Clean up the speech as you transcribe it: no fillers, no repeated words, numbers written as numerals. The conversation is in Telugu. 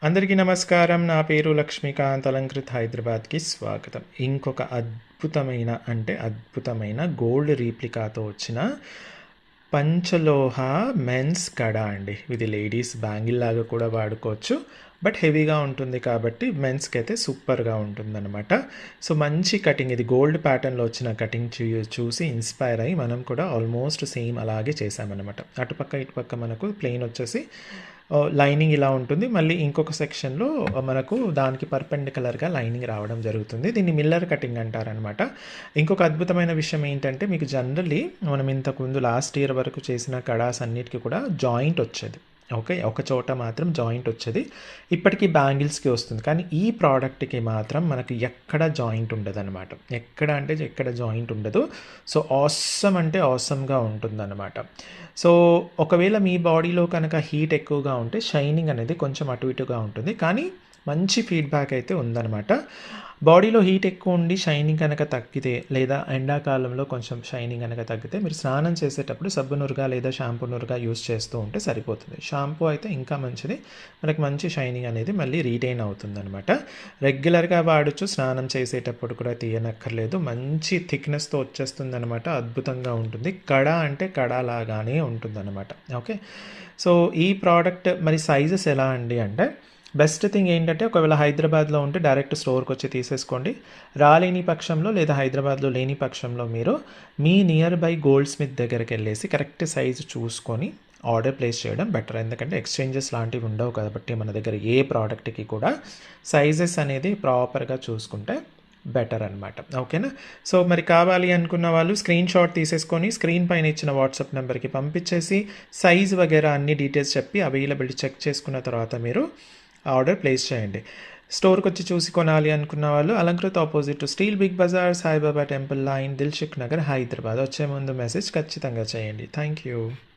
అందరికీ నమస్కారం. నా పేరు లక్ష్మీకాంత్. అలంకృత్ హైదరాబాద్‌కి స్వాగతం. ఇంకొక అద్భుతమైన గోల్డ్ రీప్లికాతో వచ్చిన పంచలోహ మెన్స్ కడా అండి. ఇది లేడీస్ బ్యాంగిల్ లాగా కూడా వాడుకోవచ్చు. బట్ హెవీగా ఉంటుంది కాబట్టి మెన్స్‌కి అయితే సూపర్‌గా ఉంటుందన్నమాట. సో మంచి కటింగ్, ఇది గోల్డ్ ప్యాటర్న్‌లో వచ్చిన కటింగ్ చూసి ఇన్స్పైర్ అయ్యి మనం కూడా ఆల్మోస్ట్ సేమ్ అలాగే చేసామన్నమాట. అటుపక్క ఇటుపక్క మనకు ప్లెయిన్ వచ్చేసి లైనింగ్ ఇలా ఉంటుంది. మళ్ళీ ఇంకొక సెక్షన్‌లో మనకు దానికి పర్పెండిక్యులర్‌గా లైనింగ్ రావడం జరుగుతుంది. దీన్ని మిల్లర్ కటింగ్ అంటారనమాట. ఇంకొక అద్భుతమైన విషయం ఏంటంటే, మీకు జనరల్లీ మనం ఇంతకుముందు లాస్ట్ ఇయర్ వరకు చేసిన కడాస్ అన్నిటికి కూడా జాయింట్ వచ్చేది. ఓకే. ఒక చోట మాత్రం జాయింట్ వచ్చేది. ఇప్పటికి బ్యాంగిల్స్‌కి వస్తుంది. కానీ ఈ ప్రోడక్ట్‌కి మాత్రం మనకి ఎక్కడ జాయింట్ ఉండదనమాట. ఎక్కడ అంటే ఎక్కడ జాయింట్ ఉండదు. సో ఆసమ్ అంటే ఆసమ్‌గా ఉంటుందన్నమాట. సో ఒకవేళ మీ బాడీలో కనుక హీట్ ఎక్కువగా ఉంటే షైనింగ్ అనేది కొంచెం అటు ఇటుగా ఉంటుంది. కానీ మంచి ఫీడ్‌బ్యాక్ అయితే ఉందనమాట. బాడీలో హీట్ ఎక్కువ ఉండి షైనింగ్ కనుక తగ్గితే, లేదా ఎండాకాలంలో కొంచెం షైనింగ్ కనుక తగ్గితే మీరు స్నానం చేసేటప్పుడు సబ్బు నురగా లేదా షాంపూ నురగా యూస్ చేస్తూ ఉంటే సరిపోతుంది. షాంపూ అయితే ఇంకా మంచిది. మనకి మంచి షైనింగ్ అనేది మళ్ళీ రీటైన్ అవుతుందనమాట. రెగ్యులర్‌గా వాడొచ్చు. స్నానం చేసేటప్పుడు కూడా తీయనక్కర్లేదు. మంచి థిక్‌నెస్‌తో వచ్చేస్తుందనమాట. అద్భుతంగా ఉంటుంది. కడ అంటే కడలాగానే ఉంటుందనమాట. ఓకే. సో ఈ ప్రోడక్ట్ మరి సైజెస్ ఎలా అండి అంటే, బెస్ట్ థింగ్ ఏంటంటే, ఒకవేళ హైదరాబాద్లో ఉంటే డైరెక్ట్ స్టోర్కి వచ్చి తీసేసుకోండి. రాలేని పక్షంలో లేదా హైదరాబాద్లో లేని పక్షంలో మీరు మీ నియర్ బై గోల్డ్ స్మిత్ దగ్గరికి వెళ్ళేసి కరెక్ట్ సైజు చూసుకొని ఆర్డర్ ప్లేస్ చేయడం బెటర్. ఎందుకంటే ఎక్స్చేంజెస్ లాంటివి ఉండవు కాబట్టి మన దగ్గర ఏ ప్రోడక్ట్కి కూడా సైజెస్ అనేది ప్రాపర్గా చూసుకుంటే బెటర్ అనమాట. ఓకేనా. సో మరి కావాలి అనుకున్న వాళ్ళు స్క్రీన్ షాట్ తీసేసుకొని స్క్రీన్ పైన ఇచ్చిన వాట్సాప్ నెంబర్కి పంపించేసి సైజ్ వగేరా అన్ని డీటెయిల్స్ చెప్పి అవైలబిలిటీ చెక్ చేసుకున్న తర్వాత మీరు ఆర్డర్ ప్లేస్ చేయండి. స్టోర్కి వచ్చి చూసి కొనాలి అనుకున్న వాళ్ళు Alankrit opposite steel Big Bazaar, Saibaba temple line, Dilsukh Nagar, Hyderabad. వచ్చే ముందు మెసేజ్ ఖచ్చితంగా చేయండి. Thank you.